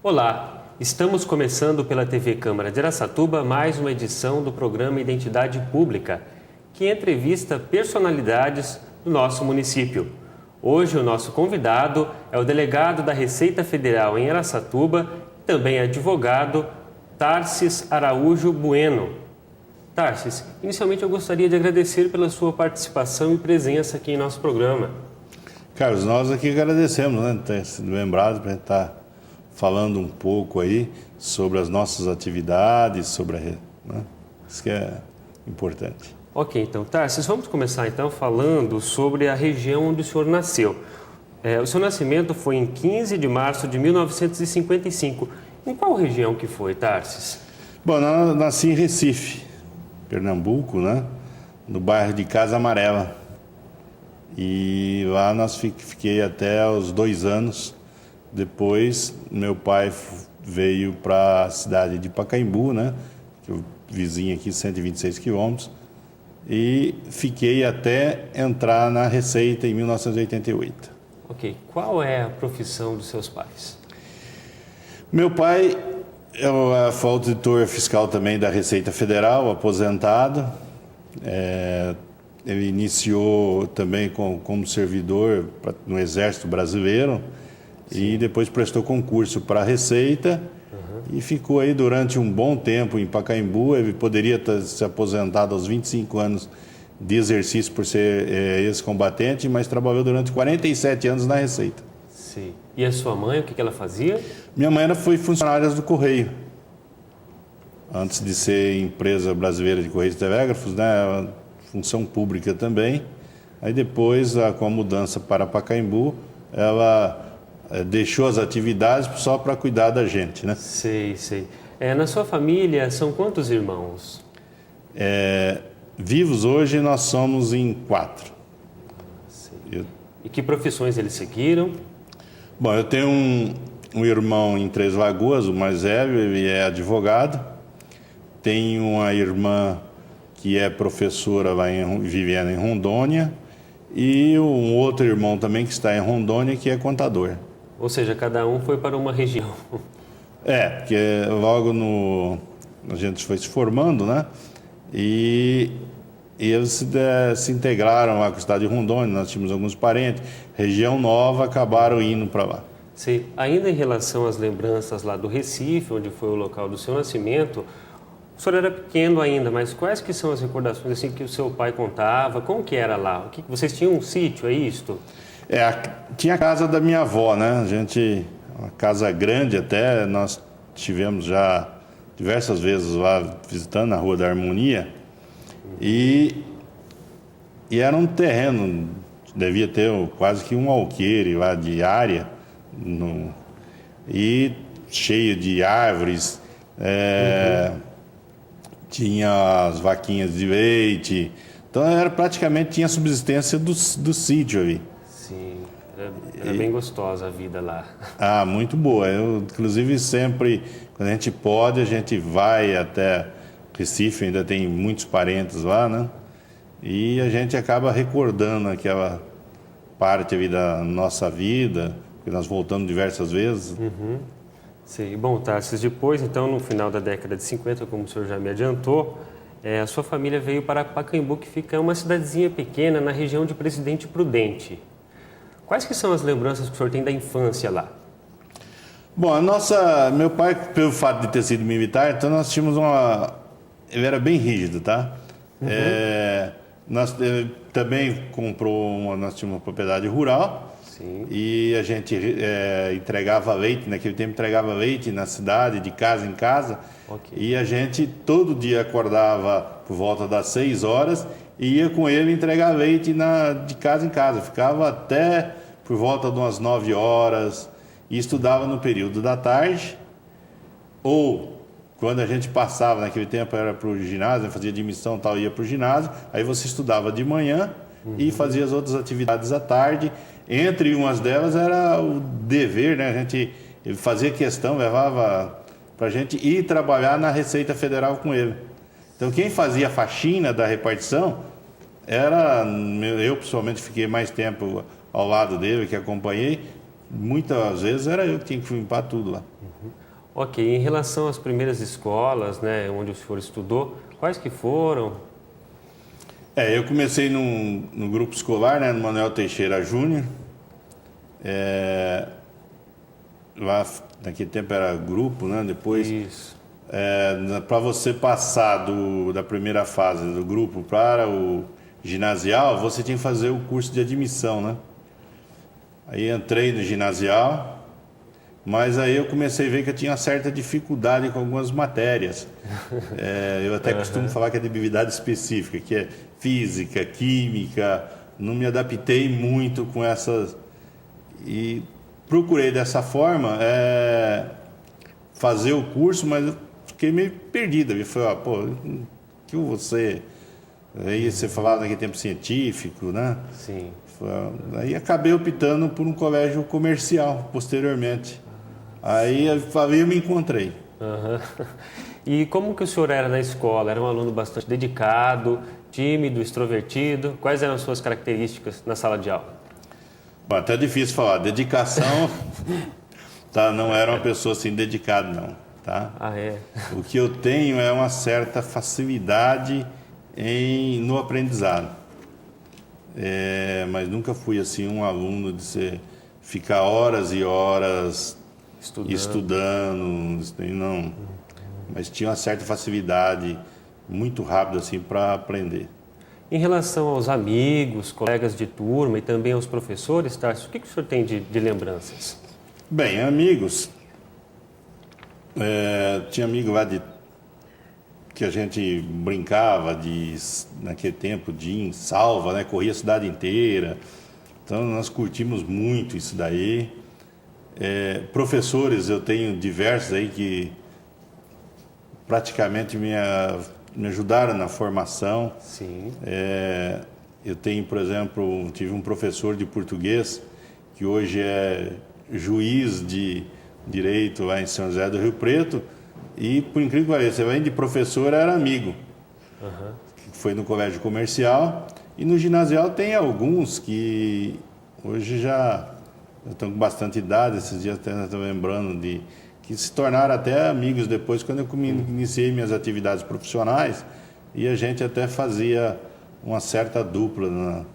Olá, estamos começando pela TV Câmara de Araçatuba mais uma edição do programa Identidade Pública, que entrevista personalidades do nosso município. Hoje o nosso convidado é o delegado da Receita Federal em Araçatuba, também advogado Tarsis Araújo Bueno. Tarsis, inicialmente eu gostaria de agradecer pela sua participação e presença aqui em nosso programa. Carlos, nós aqui agradecemos, né, ter sido lembrado para estar falando um pouco aí sobre as nossas atividades, isso que é importante. Ok, então, Tarsis, vamos começar então falando sobre a região onde o senhor nasceu. O seu nascimento foi em 15 de março de 1955. Em qual região que foi, Tarsis? Bom, eu nasci em Recife, Pernambuco, né, no bairro de Casa Amarela. E lá fiquei até os 2 anos. Depois, meu pai veio para a cidade de Pacaembu, né, que é vizinho aqui, 126 quilômetros, e fiquei até entrar na Receita em 1988. Ok. Qual é a profissão dos seus pais? Meu pai foi auditor fiscal também da Receita Federal, aposentado. Ele iniciou também como servidor no Exército Brasileiro. Sim. E depois prestou concurso para a Receita e ficou aí durante um bom tempo em Pacaembu. Ele poderia ter se aposentado aos 25 anos de exercício por ser ex-combatente, mas trabalhou durante 47 anos na Receita. Sim. E a sua mãe, o que ela fazia? Minha mãe foi funcionária do Correio. Antes de ser empresa brasileira de Correios e Telégrafos, né, função pública também. Aí depois, com a mudança para Pacaembu, ela deixou as atividades só para cuidar da gente, né? Sei. Na sua família, são quantos irmãos? Vivos hoje, nós somos em 4. E que profissões eles seguiram? Bom, eu tenho um irmão em Três Lagoas, o mais velho, ele é advogado. Tenho uma irmã que é professora lá vivendo em Rondônia, e um outro irmão também que está em Rondônia, que é contador. Ou seja, cada um foi para uma região. Porque logo a gente foi se formando, né? E eles se integraram lá com o estado de Rondônia, nós tínhamos alguns parentes, região nova, acabaram indo para lá. Sim. Ainda em relação às lembranças lá do Recife, onde foi o local do seu nascimento, o senhor era pequeno ainda, mas quais que são as recordações assim, que o seu pai contava? Como que era lá? Vocês tinham um sítio, é isto? Tinha a casa da minha avó, né? Uma casa grande até, nós tivemos já diversas vezes lá visitando a Rua da Harmonia. E era um terreno, devia ter quase que um alqueire lá de área, e cheio de árvores. Tinha as vaquinhas de leite, então praticamente tinha a subsistência do sítio ali. Sim, era bem gostosa a vida lá. Muito boa. Eu, inclusive, sempre, quando a gente pode, a gente vai até Recife, ainda tem muitos parentes lá, né? E a gente acaba recordando aquela parte ali da nossa vida, porque nós voltamos diversas vezes. Sim. Bom, Tarsis, depois, então, no final da década de 50, como o senhor já me adiantou, a sua família veio para Pacaembu, que fica uma cidadezinha pequena na região de Presidente Prudente. Quais que são as lembranças que o senhor tem da infância lá? Bom, meu pai, pelo fato de ter sido militar, então nós tínhamos ele era bem rígido, tá? Ele também nós tínhamos uma propriedade rural. Sim. E a gente entregava leite, naquele tempo entregava leite na cidade, de casa em casa. Okay. E a gente todo dia acordava por volta das 6 horas e ia com ele entregar leite de casa em casa. Ficava até por volta de umas 9 horas e estudava no período da tarde. Ou quando a gente passava, naquele tempo era para o ginásio, fazia admissão e tal, ia para o ginásio. Aí você estudava de manhã e fazia as outras atividades à tarde. Entre umas delas era o dever, né? Ele fazia questão, levava para a gente ir trabalhar na Receita Federal com ele. Então, quem fazia a faxina da repartição eu pessoalmente fiquei mais tempo ao lado dele, que acompanhei. Muitas vezes era eu que tinha que limpar tudo lá. Ok, em relação às primeiras escolas, né, onde o senhor estudou, quais que foram? Eu comecei no grupo escolar, né, no Manuel Teixeira Júnior. Lá, naquele tempo era grupo, né? Depois, Isso. para você passar da primeira fase do grupo para o ginasial, você tinha que fazer o curso de admissão, né? Aí entrei no ginasial, mas aí eu comecei a ver que eu tinha certa dificuldade com algumas matérias. Eu até costumo falar que é de habilidade específica, que é física, química. Não me adaptei muito com essas. E procurei dessa forma fazer o curso, mas eu fiquei meio perdido. Eu falei, que você. Aí você falava naquele tempo científico, né? Sim. Aí acabei optando por um colégio comercial posteriormente. Aí eu me encontrei. Aham. E como que o senhor era na escola? Era um aluno bastante dedicado, tímido, extrovertido? Quais eram as suas características na sala de aula? Bom, até é difícil falar. Dedicação, tá? Não era uma pessoa assim dedicada, não, tá? Ah, é? O que eu tenho é uma certa facilidade no aprendizado. Mas nunca fui assim um aluno de ficar horas e horas estudando, não. Mas tinha uma certa facilidade muito rápida assim para aprender. Em relação aos amigos, colegas de turma e também aos professores, Tarso, o que o senhor tem de lembranças? Bem, amigos, tinha amigo lá que a gente brincava naquele tempo de ir em salva, né? Corria a cidade inteira. Então nós curtimos muito isso daí. Professores, eu tenho diversos aí que praticamente me ajudaram na formação. Sim. Eu tenho, por exemplo, tive um professor de português que hoje é juiz de direito lá em São José do Rio Preto. E, por incrível que pareça, além de professor, era amigo. Que foi no colégio comercial. E no ginasial tem alguns que hoje já estão com bastante idade. Esses dias até estou lembrando que se tornaram até amigos depois, quando eu iniciei minhas atividades profissionais. E a gente até fazia uma certa dupla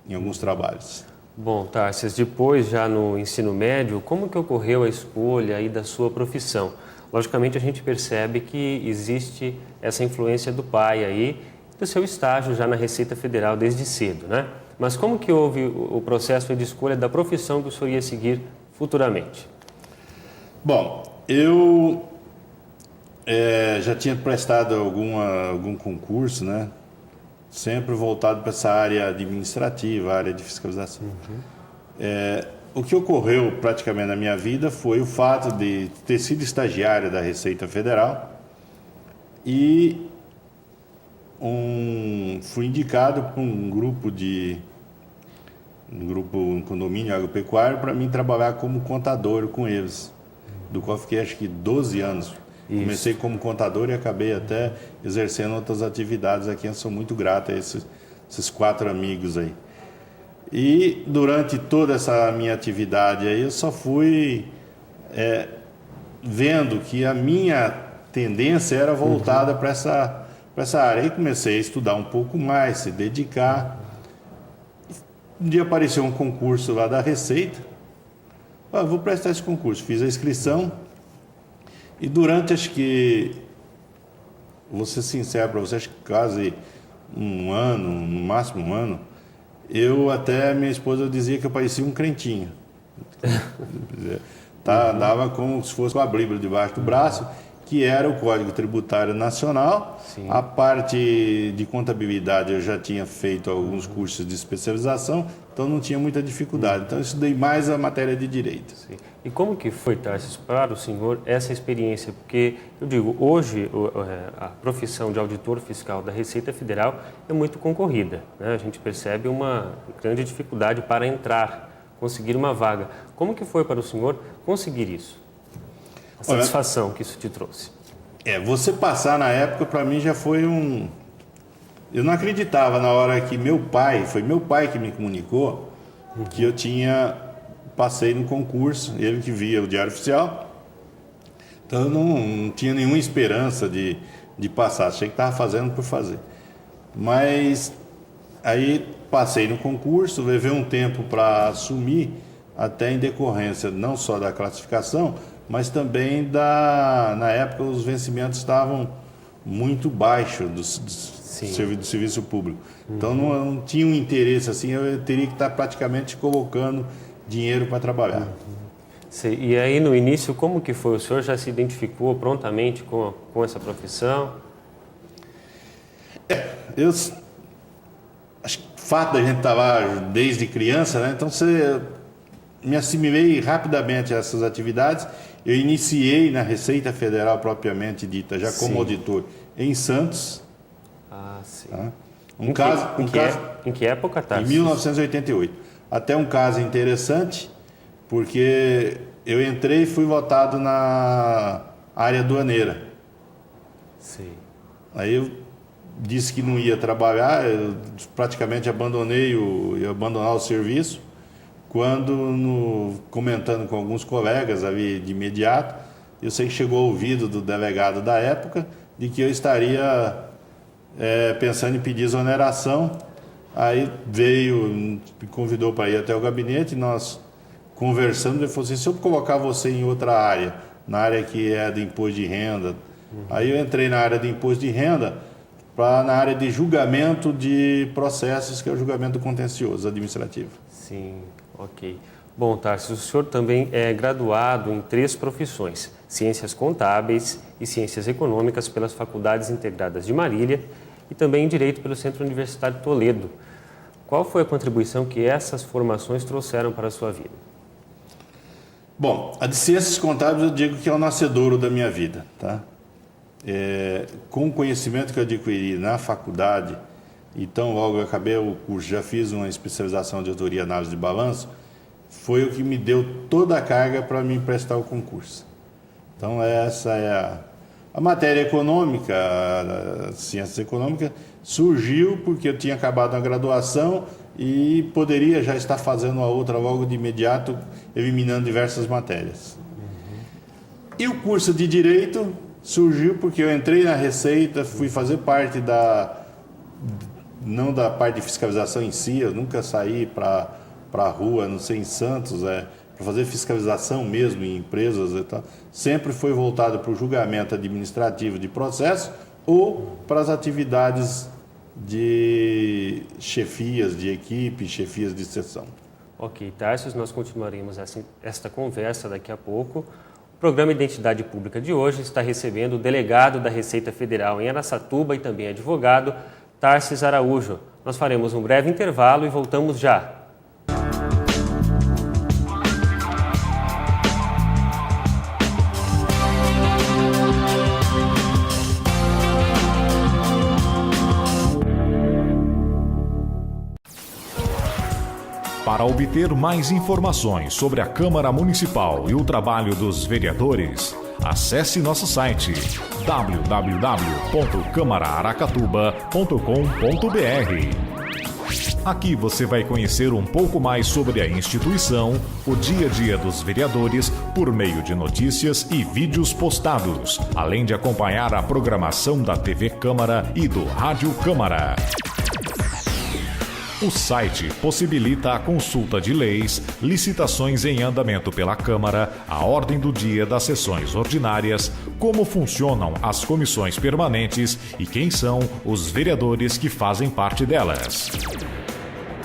em alguns trabalhos. Bom, Tarsis, depois já no ensino médio, como que ocorreu a escolha aí da sua profissão? Logicamente a gente percebe que existe essa influência do pai aí, do seu estágio já na Receita Federal desde cedo, né? Mas como que houve o processo de escolha da profissão que o senhor ia seguir futuramente? Bom, eu já tinha prestado algum concurso, né? Sempre voltado para essa área administrativa, área de fiscalização. O que ocorreu praticamente na minha vida foi o fato de ter sido estagiário da Receita Federal e fui indicado por um condomínio agropecuário para mim trabalhar como contador com eles, do qual fiquei acho que 12 anos. Isso. Comecei como contador e acabei até exercendo outras atividades aqui. Eu sou muito grato a esses 4 amigos aí. E durante toda essa minha atividade aí, eu só fui vendo que a minha tendência era voltada para essa área. Aí comecei a estudar um pouco mais, se dedicar. Um dia apareceu um concurso lá da Receita. Vou prestar esse concurso. Fiz a inscrição. E durante, acho que, vou ser sincero para você, acho que quase um ano, no máximo um ano, minha esposa dizia que eu parecia um crentinho. Dava como se fosse com a Bíblia debaixo do braço, que era o Código Tributário Nacional. Sim. A parte de contabilidade eu já tinha feito alguns cursos de especialização, então não tinha muita dificuldade. Então eu estudei mais a matéria de direito. Sim. E como que foi, Tarsis, para o senhor essa experiência? Porque, eu digo, hoje a profissão de auditor fiscal da Receita Federal é muito concorrida, né? A gente percebe uma grande dificuldade para entrar, conseguir uma vaga. Como que foi para o senhor conseguir isso? A satisfação que isso te trouxe. Você passar na época, para mim já foi Eu não acreditava na hora que foi meu pai que me comunicou que eu passei no concurso, ele que via o Diário Oficial, Então eu não tinha nenhuma esperança de passar, achei que estava fazendo por fazer. Mas aí passei no concurso, levei um tempo para assumir, até em decorrência não só da classificação, mas também na época os vencimentos estavam muito baixos do serviço público. Então não tinha um interesse assim, eu teria que estar praticamente colocando dinheiro para trabalhar. E aí no início, como que foi? O senhor já se identificou prontamente com essa profissão? Eu acho que o fato da gente estar lá desde criança, né? Então me assimilei rapidamente a essas atividades. Eu iniciei na Receita Federal propriamente dita, já como auditor em Santos. Ah, sim. Tá? Em que época, tá? Em 1988. Até um caso interessante, porque eu entrei e fui votado na área aduaneira. Sim. Aí eu disse que não ia trabalhar, eu praticamente ia abandonar o serviço, quando, comentando com alguns colegas ali de imediato, eu sei que chegou ao ouvido do delegado da época de que eu estaria pensando em pedir exoneração. Aí me convidou para ir até o gabinete, nós conversando, ele falou assim: se eu colocar você em outra área, na área que é de imposto de renda, aí eu entrei na área de imposto de renda, na área de julgamento de processos, que é o julgamento contencioso administrativo. Sim, ok. Bom, Tarcísio, o senhor também é graduado em 3 profissões: Ciências Contábeis e Ciências Econômicas pelas Faculdades Integradas de Marília e também em Direito pelo Centro Universitário de Toledo. Qual foi a contribuição que essas formações trouxeram para a sua vida? Bom, a de Ciências Contábeis eu digo que é o nascedouro da minha vida, tá? Com o conhecimento que eu adquiri na faculdade, então logo eu acabei o curso, já fiz uma especialização de auditoria e análise de balanço, foi o que me deu toda a carga para mim prestar o concurso. Então essa é a matéria econômica, a ciências econômicas, surgiu porque eu tinha acabado a graduação e poderia já estar fazendo a outra logo de imediato, eliminando diversas matérias. E o curso de Direito surgiu porque eu entrei na Receita, fui fazer parte não da parte de fiscalização em si, eu nunca saí para a rua, não sei, em Santos, para fazer fiscalização mesmo em empresas e tal. Sempre foi voltado para o julgamento administrativo de processo ou para as atividades de chefias de equipe, chefias de seção. Ok, Tarcísio, nós continuaremos esta conversa daqui a pouco. O programa Identidade Pública de hoje está recebendo o delegado da Receita Federal em Araçatuba e também advogado, Tarcísio Araújo. Nós faremos um breve intervalo e voltamos já. Para obter mais informações sobre a Câmara Municipal e o trabalho dos vereadores, acesse nosso site www.camaraaracatuba.com.br. Aqui você vai conhecer um pouco mais sobre a instituição, o dia a dia dos vereadores, por meio de notícias e vídeos postados, além de acompanhar a programação da TV Câmara e do Rádio Câmara. O site possibilita a consulta de leis, licitações em andamento pela Câmara, a ordem do dia das sessões ordinárias, como funcionam as comissões permanentes e quem são os vereadores que fazem parte delas.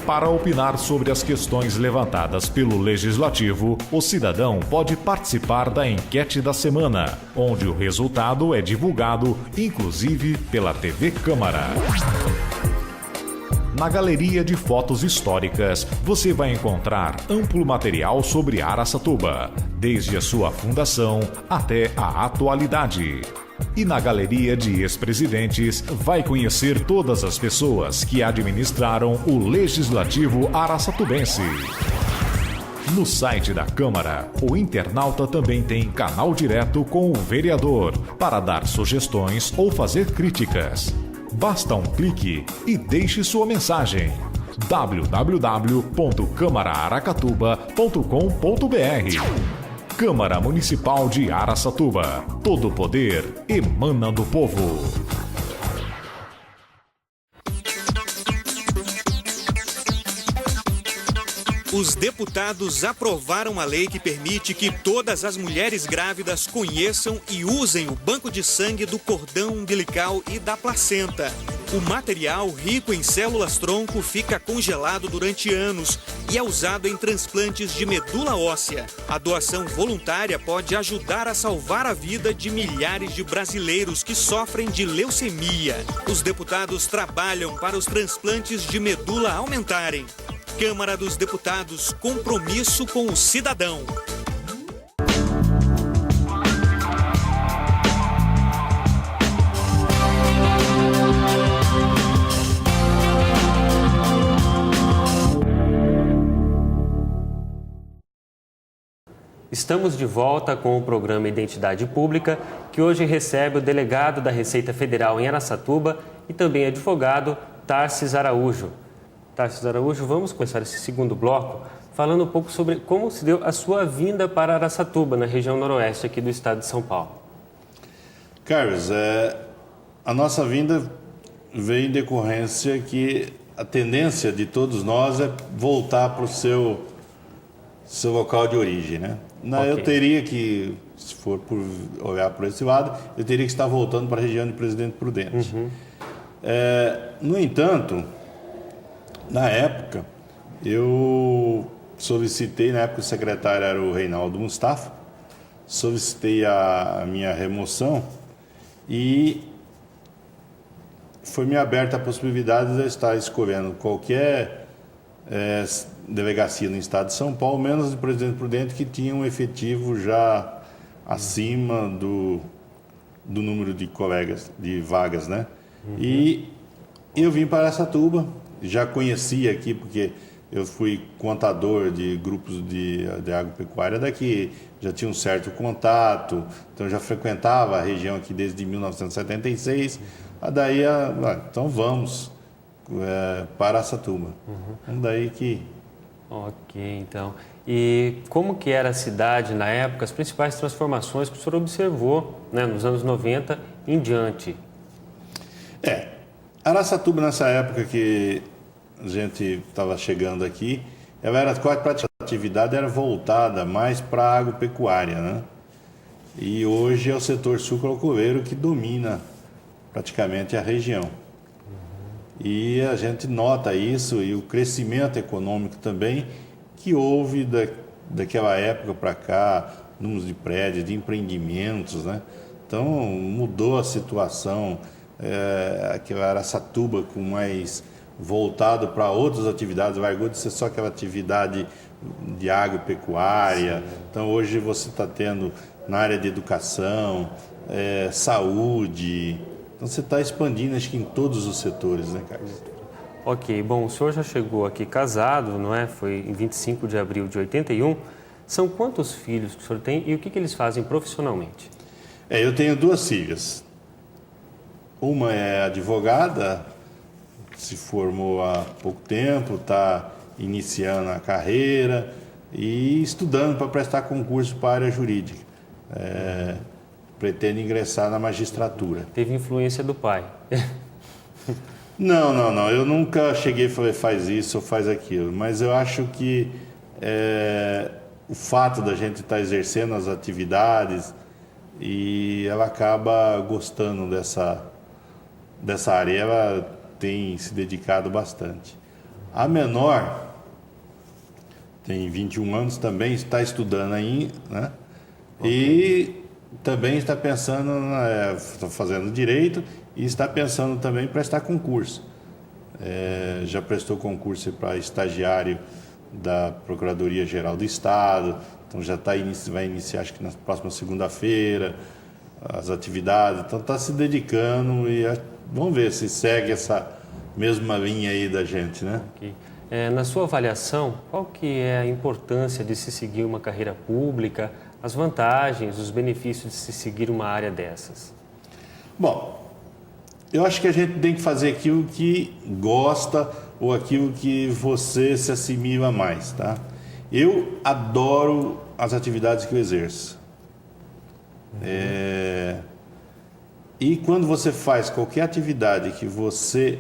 Para opinar sobre as questões levantadas pelo Legislativo, o cidadão pode participar da enquete da semana, onde o resultado é divulgado, inclusive pela TV Câmara. Na galeria de fotos históricas, você vai encontrar amplo material sobre Araçatuba, desde a sua fundação até a atualidade. E na galeria de ex-presidentes, vai conhecer todas as pessoas que administraram o Legislativo araçatubense. No site da Câmara, o internauta também tem canal direto com o vereador, para dar sugestões ou fazer críticas. Basta um clique e deixe sua mensagem. www.camaraaracatuba.com.br. Câmara Municipal de Araçatuba. Todo o poder emana do povo. Os deputados aprovaram a lei que permite que todas as mulheres grávidas conheçam e usem o banco de sangue do cordão umbilical e da placenta. O material, rico em células-tronco, fica congelado durante anos e é usado em transplantes de medula óssea. A doação voluntária pode ajudar a salvar a vida de milhares de brasileiros que sofrem de leucemia. Os deputados trabalham para os transplantes de medula aumentarem. Câmara dos Deputados, compromisso com o cidadão. Estamos de volta com o programa Identidade Pública, que hoje recebe o delegado da Receita Federal em Araçatuba e também advogado Tarsis Araújo. Tarsis Araújo, vamos começar esse segundo bloco falando um pouco sobre como se deu a sua vinda para Araçatuba, na região noroeste aqui do estado de São Paulo. Carlos, a nossa vinda veio em decorrência que a tendência de todos nós é voltar para o seu local de origem, né? Okay. Eu teria que, se for por olhar por esse lado, eu teria que estar voltando para a região de Presidente Prudente. No entanto, na época, eu solicitei, na época o secretário era o Reinaldo Mustafa, solicitei a minha remoção e foi me aberta a possibilidade de eu estar escolhendo qualquer delegacia no estado de São Paulo, menos de Presidente Prudente, que tinha um efetivo já acima do número de colegas, de vagas, né? E eu vim para Araçatuba. Já conhecia aqui, porque eu fui contador de grupos de agropecuária daqui, já tinha um certo contato, então já frequentava a região aqui desde 1976. Daí, então vamos para Araçatuba. Daí que... Ok, então. E como que era a cidade na época, as principais transformações que o senhor observou, né, nos anos 90 em diante? Araçatuba, nessa época que a gente estava chegando aqui, ela era quase praticamente, a atividade era voltada mais para a agropecuária, né? E hoje é o setor sucroalcooleiro que domina praticamente a região. E a gente nota isso e o crescimento econômico também que houve daquela época para cá, números de prédios, de empreendimentos, né? Então mudou a situação. Aquela Araçatuba com mais voltado para outras atividades, largou de ser só aquela atividade de agropecuária. Sim. Então hoje você está tendo na área de educação, saúde, então você está expandindo acho que em todos os setores, né, Carlos? Ok, bom, o senhor já chegou aqui casado, não é? Foi em 25 de abril de 81. São quantos filhos que o senhor tem e o que eles fazem profissionalmente? Eu tenho 2 filhas. Uma é advogada, se formou há pouco tempo, está iniciando a carreira e estudando para prestar concurso para a área jurídica. Pretende ingressar na magistratura. Teve influência do pai? Não. Eu nunca cheguei e falei faz isso ou faz aquilo. Mas eu acho que o fato da gente estar exercendo as atividades e ela acaba gostando dessa área, ela tem se dedicado bastante. A menor tem 21 anos, também está estudando aí, né? Okay. E também está pensando, está fazendo direito e está pensando também em prestar concurso. Já prestou concurso para estagiário da Procuradoria-Geral do Estado, então já vai iniciar, acho que na próxima segunda-feira, as atividades, então está se dedicando e vamos ver se segue essa mesma linha aí da gente, né? Okay. Na sua avaliação, qual que é a importância de se seguir uma carreira pública, as vantagens, os benefícios de se seguir uma área dessas? Bom, eu acho que a gente tem que fazer aquilo que gosta ou aquilo que você se assimila mais, tá? Eu adoro as atividades que eu exerço. E quando você faz qualquer atividade que você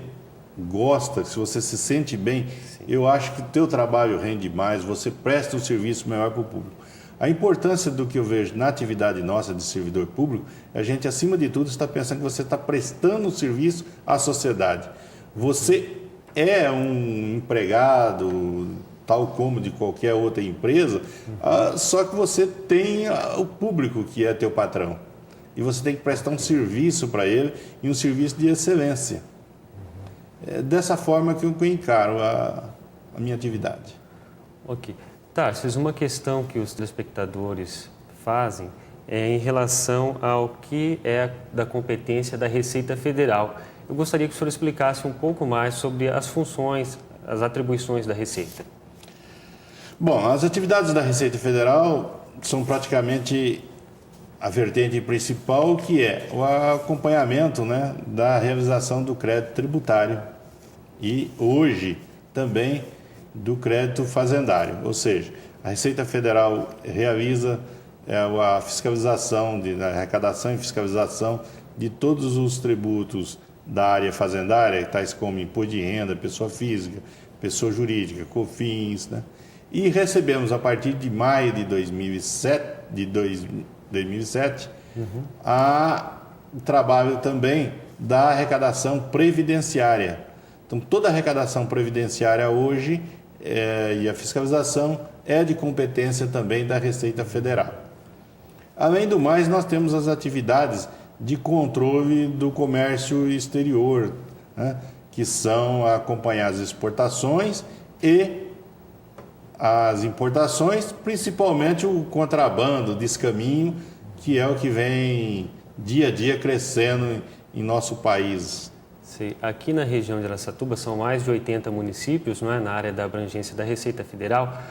gosta, se você se sente bem, eu acho que o teu trabalho rende mais, você presta um serviço melhor para o público. A importância do que eu vejo na atividade nossa de servidor público, a gente, acima de tudo, está pensando que você está prestando um serviço à sociedade. Você é um empregado, tal como de qualquer outra empresa, só que você tem o público que é teu patrão. E você tem que prestar um serviço para ele, e um serviço de excelência. É dessa forma que eu encaro a minha atividade. Ok. Tarcísio, uma questão que os telespectadores fazem é em relação ao que é da competência da Receita Federal. Eu gostaria que o senhor explicasse um pouco mais sobre as funções, as atribuições da Receita. Bom, as atividades da Receita Federal são praticamente a vertente principal, que é o acompanhamento, né, da realização do crédito tributário e hoje também do crédito fazendário. Ou seja, a Receita Federal realiza a fiscalização, a arrecadação e fiscalização de todos os tributos da área fazendária, tais como imposto de renda, pessoa física, pessoa jurídica, COFINS, né? E recebemos, a partir de maio de 2007, o trabalho também da arrecadação previdenciária. Então, toda a arrecadação previdenciária hoje e a fiscalização é de competência também da Receita Federal. Além do mais, nós temos as atividades de controle do comércio exterior, né, que são acompanhar as exportações e as importações, principalmente o contrabando, o descaminho, que é o que vem dia a dia crescendo em nosso país. Sim. Aqui na região de Araçatuba são mais de 80 municípios, não é, na área da abrangência da Receita Federal.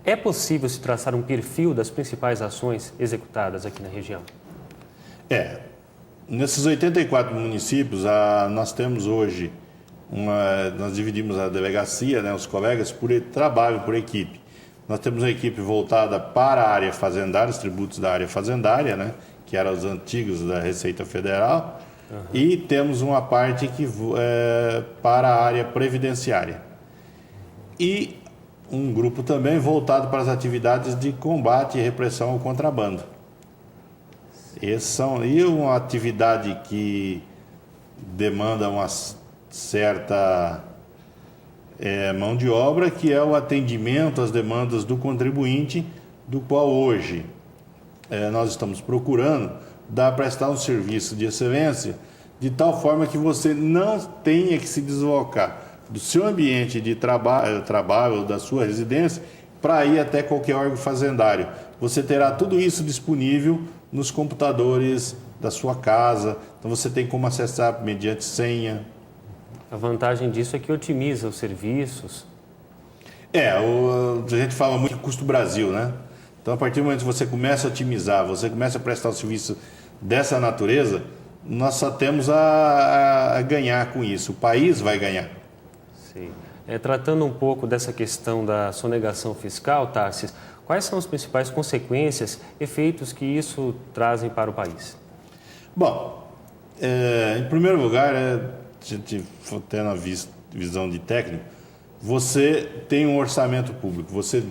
É possível se traçar um perfil das principais ações executadas aqui na região? Nesses 84 municípios, nós temos hoje, nós dividimos a delegacia, né, os colegas, por trabalho, por equipe. Nós temos uma equipe voltada para a área fazendária, os tributos da área fazendária, né, que eram os antigos da Receita Federal, e temos uma parte que para a área previdenciária. E um grupo também voltado para as atividades de combate e repressão ao contrabando. E uma atividade que demanda uma certa mão de obra, que é o atendimento às demandas do contribuinte, do qual hoje nós estamos procurando prestar um serviço de excelência, de tal forma que você não tenha que se deslocar do seu ambiente de trabalho ou da sua residência para ir até qualquer órgão fazendário. Você terá tudo isso disponível nos computadores da sua casa, então você tem como acessar mediante senha. A vantagem disso é que otimiza os serviços. A gente fala muito de custo Brasil, né? Então, a partir do momento que você começa a otimizar, você começa a prestar um serviço dessa natureza, nós só temos a ganhar com isso. O país vai ganhar. Sim. Tratando um pouco dessa questão da sonegação fiscal, Tarcísio, quais são as principais consequências, efeitos que isso trazem para o país? Bom, em primeiro lugar, a gente tendo a visão de técnico, você tem um orçamento público, você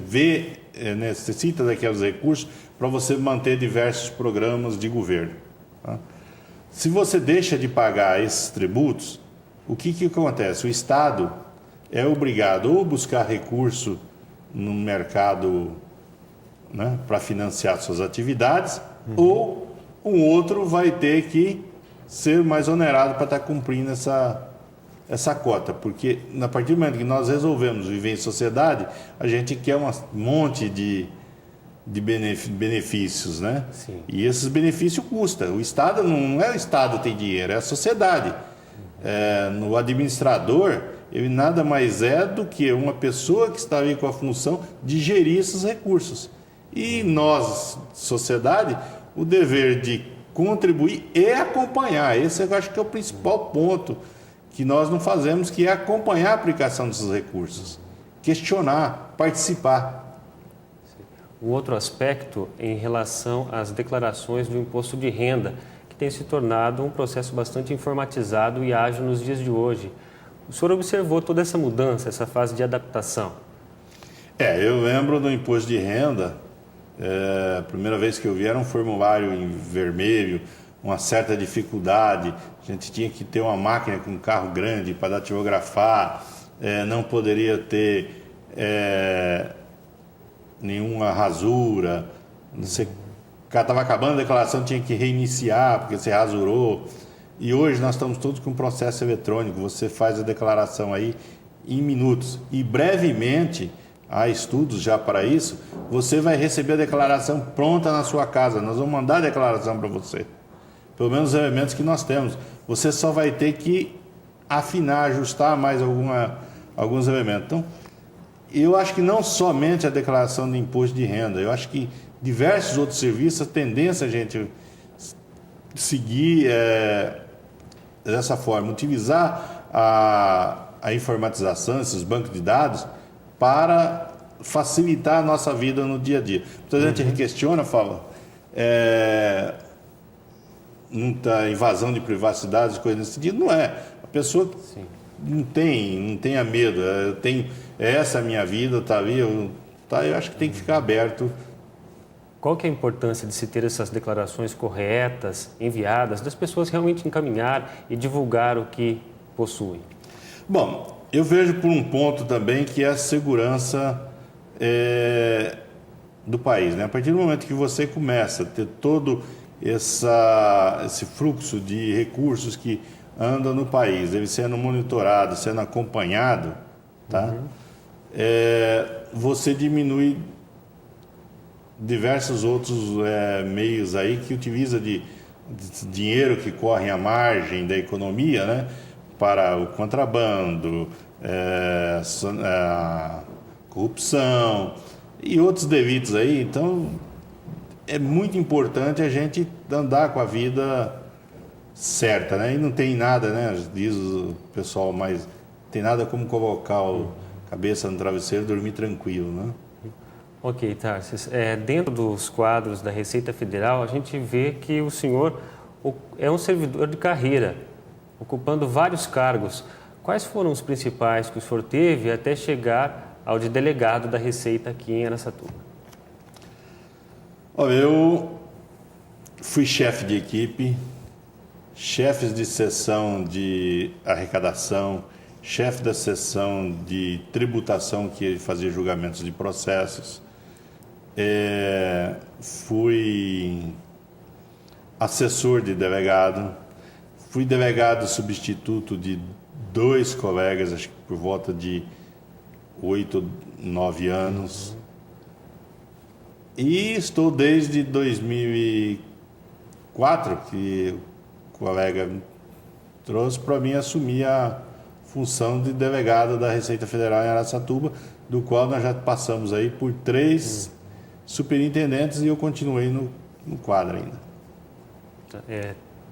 necessita daqueles recursos para você manter diversos programas de governo. Tá? Se você deixa de pagar esses tributos, o que acontece? O Estado é obrigado ou a buscar recurso no mercado, né, para financiar suas atividades, ou um outro vai ter que ser mais onerado para estar cumprindo essa cota, porque a partir do momento que nós resolvemos viver em sociedade, a gente quer um monte de benefícios, né? Sim. E esses benefícios custam. O Estado não é o Estado que tem dinheiro, é a sociedade. No administrador, ele nada mais é do que uma pessoa que está ali com a função de gerir esses recursos. E nós, sociedade, o dever de contribuir e acompanhar. Esse eu acho que é o principal ponto que nós não fazemos, que é acompanhar a aplicação desses recursos, questionar, participar. um outro aspecto em relação às declarações do imposto de renda, que tem se tornado um processo bastante informatizado e ágil nos dias de hoje. O senhor observou toda essa mudança, essa fase de adaptação? Eu lembro do imposto de renda, a primeira vez que eu vi era um formulário em vermelho, uma certa dificuldade, a gente tinha que ter uma máquina com um carro grande para datilografar, não poderia ter nenhuma rasura, não sei, o cara estava acabando a declaração, tinha que reiniciar porque você rasurou. E hoje nós estamos todos com processo eletrônico, você faz a declaração aí em minutos. E brevemente, há estudos já para isso, você vai receber a declaração pronta na sua casa. Nós vamos mandar a declaração para você. Pelo menos os elementos que nós temos. Você só vai ter que afinar, ajustar mais alguns elementos. Então, eu acho que não somente a declaração de imposto de renda, eu acho que diversos outros serviços, a tendência a gente seguir dessa forma, utilizar a informatização, esses bancos de dados, para facilitar a nossa vida no dia a dia. Muita gente questiona, fala, muita invasão de privacidade, coisas nesse sentido. Não é. A pessoa não tenha medo. Essa é a minha vida, está ali, eu acho que tem que ficar aberto. Qual que é a importância de se ter essas declarações corretas, enviadas, das pessoas realmente encaminhar e divulgar o que possuem? Bom, eu vejo por um ponto também que é a segurança do país, né? A partir do momento que você começa a ter todo esse fluxo de recursos que andam no país, ele sendo monitorado, sendo acompanhado, tá? Você diminui diversos outros meios aí que utiliza de dinheiro que corre à margem da economia, né? Para o contrabando, a corrupção e outros delitos aí. Então, é muito importante a gente andar com a vida certa, né? E não tem nada, né? Diz o pessoal, mas tem nada como colocar a cabeça no travesseiro e dormir tranquilo, né? Ok, Tarsis. Dentro dos quadros da Receita Federal, a gente vê que o senhor é um servidor de carreira, ocupando vários cargos. Quais foram os principais que o senhor teve até chegar ao de delegado da Receita aqui em Araçatuba? Olha, eu fui chefe de equipe, chefes de seção de arrecadação, chefe da seção de tributação que fazia julgamentos de processos. Fui assessor de delegado, fui delegado substituto de 2 colegas, acho que por volta de 8, 9 anos. E estou desde 2004, que o colega trouxe para mim assumir a função de delegado da Receita Federal em Araçatuba, do qual nós já passamos aí por 3 superintendentes e eu continuei no quadro ainda.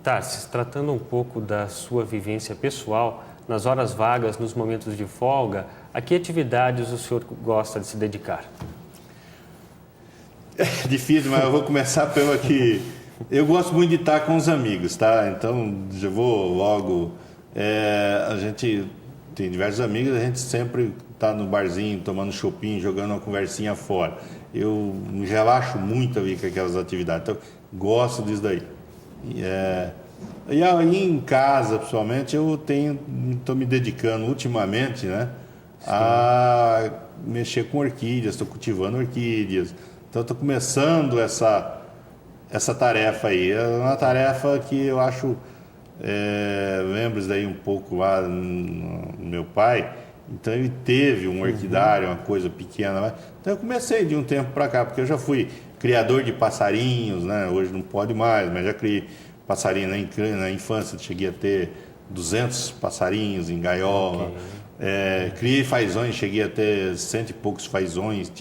Tarsis, tratando um pouco da sua vivência pessoal, nas horas vagas, nos momentos de folga, a que atividades o senhor gosta de se dedicar? É difícil, mas eu vou começar pelo que... Eu gosto muito de estar com os amigos, tá? Então, já vou logo... a gente tem diversos amigos, a gente sempre está no barzinho, tomando choppinho, jogando uma conversinha fora. Eu me relaxo muito a ver com aquelas atividades, então gosto disso daí. E aí em casa, pessoalmente, eu estou me dedicando ultimamente, né, a mexer com orquídeas, estou cultivando orquídeas. Então estou começando essa tarefa aí. É uma tarefa que eu acho... lembro daí um pouco lá no meu pai, então ele teve um orquidário, uma coisa pequena lá. Então eu comecei de um tempo para cá, porque eu já fui criador de passarinhos, né? Hoje não pode mais, mas já criei passarinho na infância, cheguei a ter 200 passarinhos em gaiola. Criei fazões, cheguei a ter 100 e poucos fazões.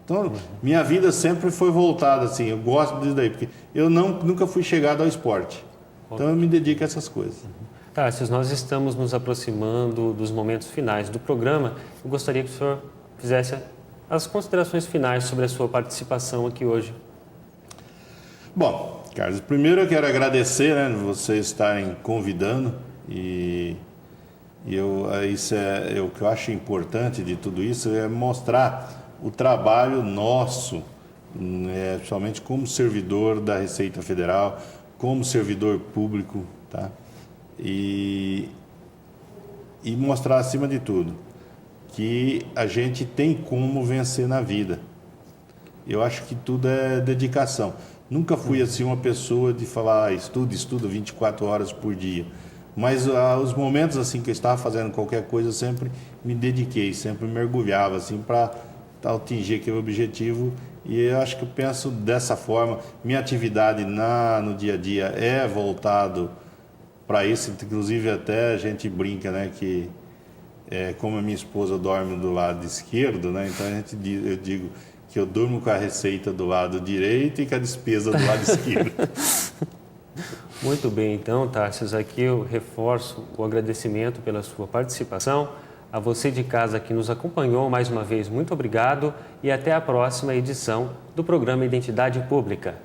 Então, minha vida sempre foi voltada assim, eu gosto disso daí, porque eu nunca fui chegado ao esporte. Então eu me dedico a essas coisas. Tarsis, nós estamos nos aproximando dos momentos finais do programa. Eu gostaria que o senhor fizesse as considerações finais sobre a sua participação aqui hoje. Bom, Carlos, primeiro eu quero agradecer, né, vocês estarem convidando isso o que eu acho importante de tudo isso é mostrar o trabalho nosso, principalmente como servidor da Receita Federal, como servidor público, tá? E mostrar acima de tudo que a gente tem como vencer na vida. Eu acho que tudo é dedicação. Nunca fui assim uma pessoa de falar estudo 24 horas por dia. Mas os momentos assim que eu estava fazendo qualquer coisa, eu sempre me dediquei, sempre mergulhava assim para atingir aquele objetivo. E eu acho que eu penso dessa forma. Minha atividade no dia a dia é voltado para isso. Inclusive até a gente brinca, né, que como a minha esposa dorme do lado esquerdo, né, então eu digo que eu durmo com a receita do lado direito e com a despesa do lado esquerdo. Muito bem, então, Tarcísio, aqui eu reforço o agradecimento pela sua participação. A você de casa que nos acompanhou, mais uma vez, muito obrigado e até a próxima edição do programa Identidade Pública.